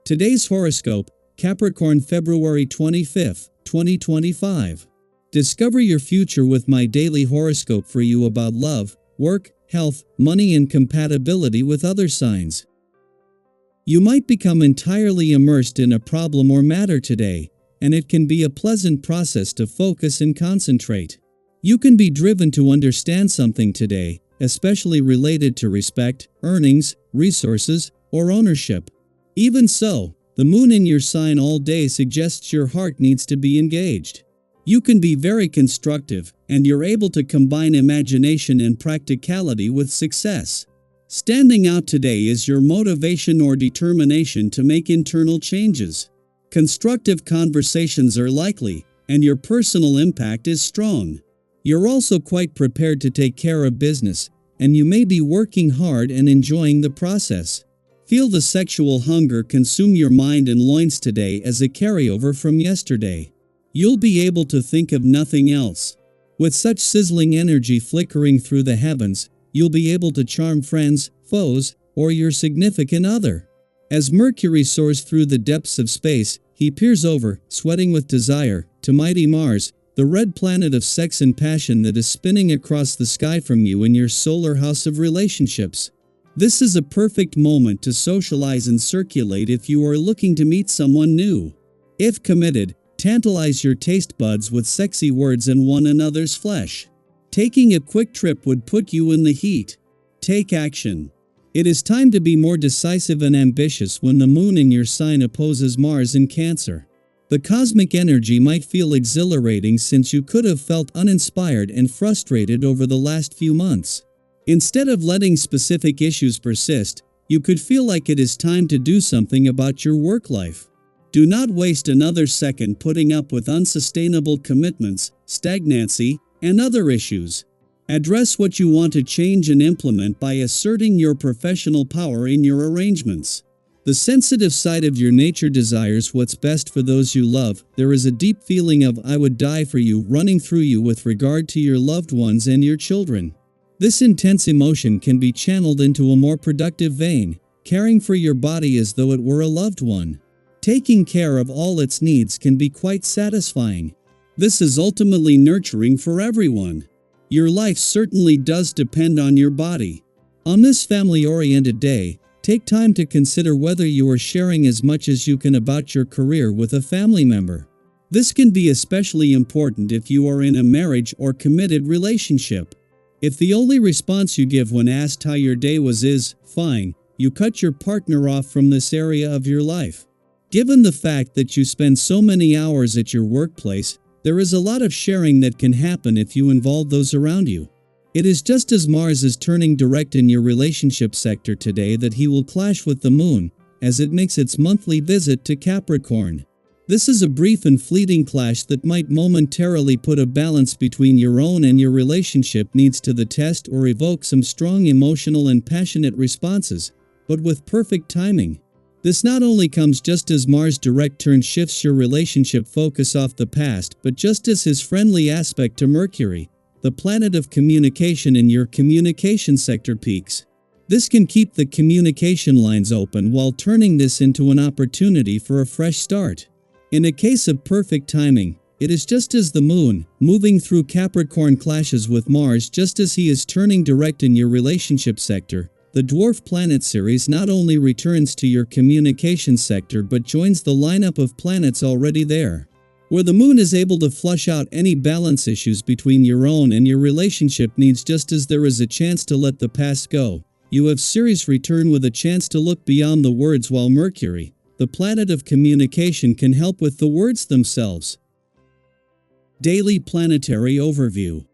Today's horoscope, Capricorn February 25th, 2025. Discover your future with my daily horoscope for you about love, work, health, money and compatibility with other signs. You might become entirely immersed in a problem or matter today, and it can be a pleasant process to focus and concentrate. You can be driven to understand something today, especially related to respect, earnings, resources, or ownership. Even so, the moon in your sign all day suggests your heart needs to be engaged. You can be very constructive, and you're able to combine imagination and practicality with success. Standing out today is your motivation or determination to make internal changes. Constructive conversations are likely, and your personal impact is strong. You're also quite prepared to take care of business, and you may be working hard and enjoying the process. Feel the sexual hunger consume your mind and loins today as a carryover from yesterday. You'll be able to think of nothing else. With such sizzling energy flickering through the heavens, you'll be able to charm friends, foes, or your significant other. As Mercury soars through the depths of space, he peers over, sweating with desire, to mighty Mars, the red planet of sex and passion that is spinning across the sky from you in your solar house of relationships. This is a perfect moment to socialize and circulate if you are looking to meet someone new. If committed, tantalize your taste buds with sexy words in one another's flesh. Taking a quick trip would put you in the heat. Take action. It is time to be more decisive and ambitious when the moon in your sign opposes Mars in Cancer. The cosmic energy might feel exhilarating since you could have felt uninspired and frustrated over the last few months. Instead of letting specific issues persist, you could feel like it is time to do something about your work life. Do not waste another second putting up with unsustainable commitments, stagnancy, and other issues. Address what you want to change and implement by asserting your professional power in your arrangements. The sensitive side of your nature desires what's best for those you love. There is a deep feeling of "I would die for you" running through you with regard to your loved ones and your children. This intense emotion can be channeled into a more productive vein, caring for your body as though it were a loved one. Taking care of all its needs can be quite satisfying. This is ultimately nurturing for everyone. Your life certainly does depend on your body. On this family-oriented day, take time to consider whether you are sharing as much as you can about your career with a family member. This can be especially important if you are in a marriage or committed relationship. If the only response you give when asked how your day was is "fine," you cut your partner off from this area of your life. Given the fact that you spend so many hours at your workplace, there is a lot of sharing that can happen if you involve those around you. It is just as Mars is turning direct in your relationship sector today that he will clash with the moon, as it makes its monthly visit to Capricorn. This is a brief and fleeting clash that might momentarily put a balance between your own and your relationship needs to the test or evoke some strong emotional and passionate responses, but with perfect timing. This not only comes just as Mars' direct turn shifts your relationship focus off the past, but just as his friendly aspect to Mercury, the planet of communication in your communication sector, peaks. This can keep the communication lines open while turning this into an opportunity for a fresh start. In a case of perfect timing, it is just as the moon, moving through Capricorn, clashes with Mars just as he is turning direct in your relationship sector. The dwarf planet series not only returns to your communication sector but joins the lineup of planets already there. Where the moon is able to flush out any balance issues between your own and your relationship needs just as there is a chance to let the past go. You have Ceres return with a chance to look beyond the words, while Mercury, the planet of communication, can help with the words themselves. Daily Planetary Overview.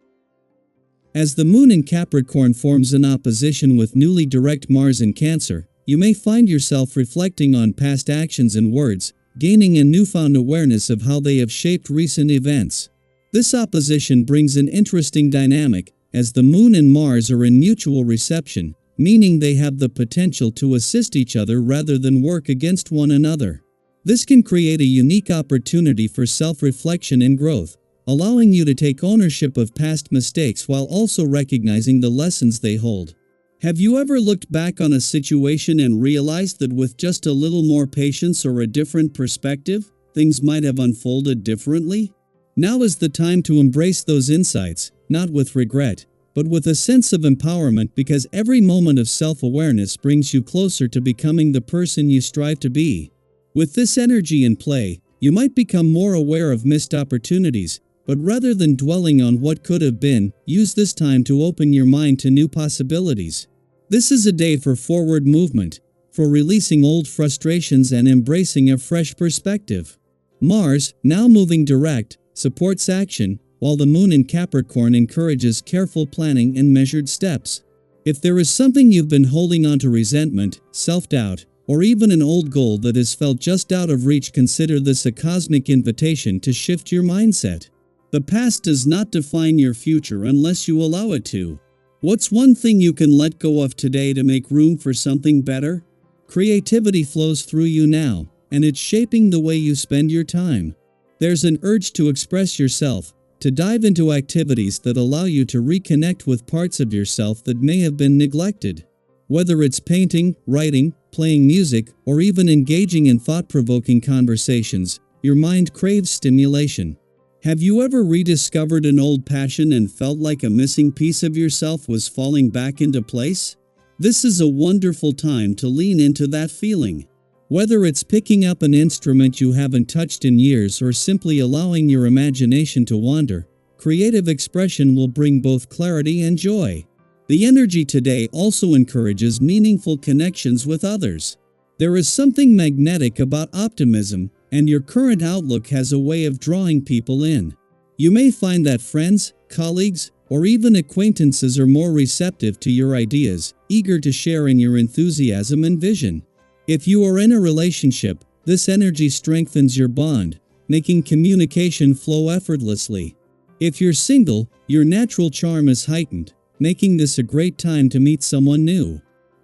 As the moon in Capricorn forms an opposition with newly direct Mars in Cancer, you may find yourself reflecting on past actions and words, gaining a newfound awareness of how they have shaped recent events. This opposition brings an interesting dynamic, as the moon and Mars are in mutual reception, meaning they have the potential to assist each other rather than work against one another. This can create a unique opportunity for self-reflection and growth, allowing you to take ownership of past mistakes while also recognizing the lessons they hold. Have you ever looked back on a situation and realized that with just a little more patience or a different perspective, things might have unfolded differently? Now is the time to embrace those insights, not with regret, but with a sense of empowerment, because every moment of self-awareness brings you closer to becoming the person you strive to be. With this energy in play, you might become more aware of missed opportunities, but rather than dwelling on what could have been, use this time to open your mind to new possibilities. This is a day for forward movement, for releasing old frustrations and embracing a fresh perspective. Mars, now moving direct, supports action, while the Moon in Capricorn encourages careful planning and measured steps. If there is something you've been holding on to, resentment, self-doubt, or even an old goal that has felt just out of reach, consider this a cosmic invitation to shift your mindset. The past does not define your future unless you allow it to. What's one thing you can let go of today to make room for something better? Creativity flows through you now, and it's shaping the way you spend your time. There's an urge to express yourself, to dive into activities that allow you to reconnect with parts of yourself that may have been neglected. Whether it's painting, writing, playing music, or even engaging in thought-provoking conversations, your mind craves stimulation. Have you ever rediscovered an old passion and felt like a missing piece of yourself was falling back into place? This is a wonderful time to lean into that feeling. Whether it's picking up an instrument you haven't touched in years or simply allowing your imagination to wander, creative expression will bring both clarity and joy. The energy today also encourages meaningful connections with others. There is something magnetic about optimism, and your current outlook has a way of drawing people in. You may find that friends, colleagues, or even acquaintances are more receptive to your ideas, eager to share in your enthusiasm and vision. If you are in a relationship, this energy strengthens your bond, making communication flow effortlessly. If you're single, your natural charm is heightened, making this a great time to meet someone new.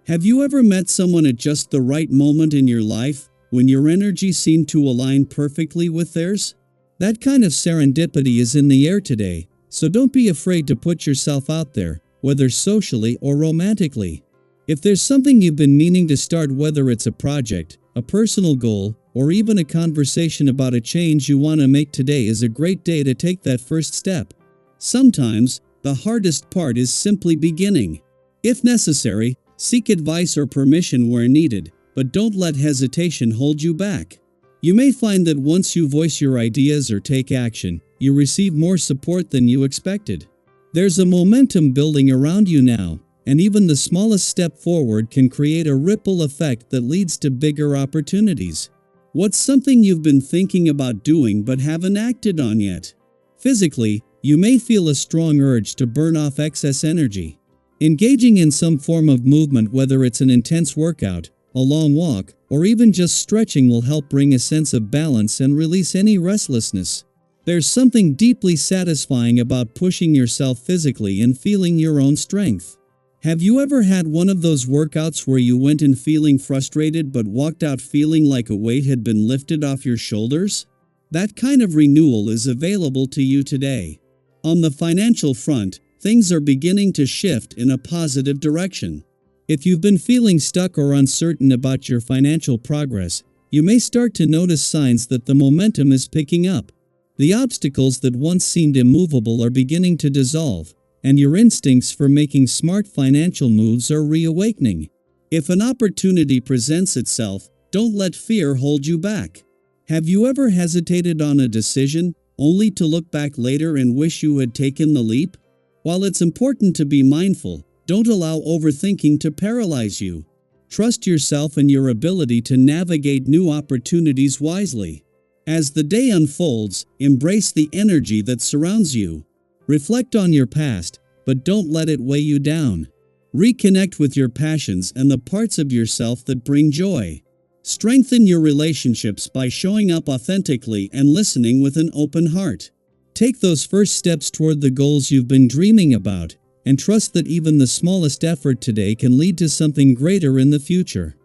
Have you ever met someone at just the right moment in your life, when your energy seemed to align perfectly with theirs? That kind of serendipity is in the air today, so don't be afraid to put yourself out there, whether socially or romantically. If there's something you've been meaning to start, whether it's a project, a personal goal, or even a conversation about a change you want to make, today is a great day to take that first step. Sometimes, the hardest part is simply beginning. If necessary, seek advice or permission where needed, but don't let hesitation hold you back. You may find that once you voice your ideas or take action, you receive more support than you expected. There's a momentum building around you now, and even the smallest step forward can create a ripple effect that leads to bigger opportunities. What's something you've been thinking about doing but haven't acted on yet? Physically, you may feel a strong urge to burn off excess energy. Engaging in some form of movement, whether it's an intense workout, a long walk, or even just stretching, will help bring a sense of balance and release any restlessness. There's something deeply satisfying about pushing yourself physically and feeling your own strength. Have you ever had one of those workouts where you went in feeling frustrated but walked out feeling like a weight had been lifted off your shoulders? That kind of renewal is available to you today. On the financial front, things are beginning to shift in a positive direction. If you've been feeling stuck or uncertain about your financial progress, you may start to notice signs that the momentum is picking up. The obstacles that once seemed immovable are beginning to dissolve, and your instincts for making smart financial moves are reawakening. If an opportunity presents itself, don't let fear hold you back. Have you ever hesitated on a decision, only to look back later and wish you had taken the leap? While it's important to be mindful, don't allow overthinking to paralyze you. Trust yourself and your ability to navigate new opportunities wisely. As the day unfolds, embrace the energy that surrounds you. Reflect on your past, but don't let it weigh you down. Reconnect with your passions and the parts of yourself that bring joy. Strengthen your relationships by showing up authentically and listening with an open heart. Take those first steps toward the goals you've been dreaming about, and trust that even the smallest effort today can lead to something greater in the future.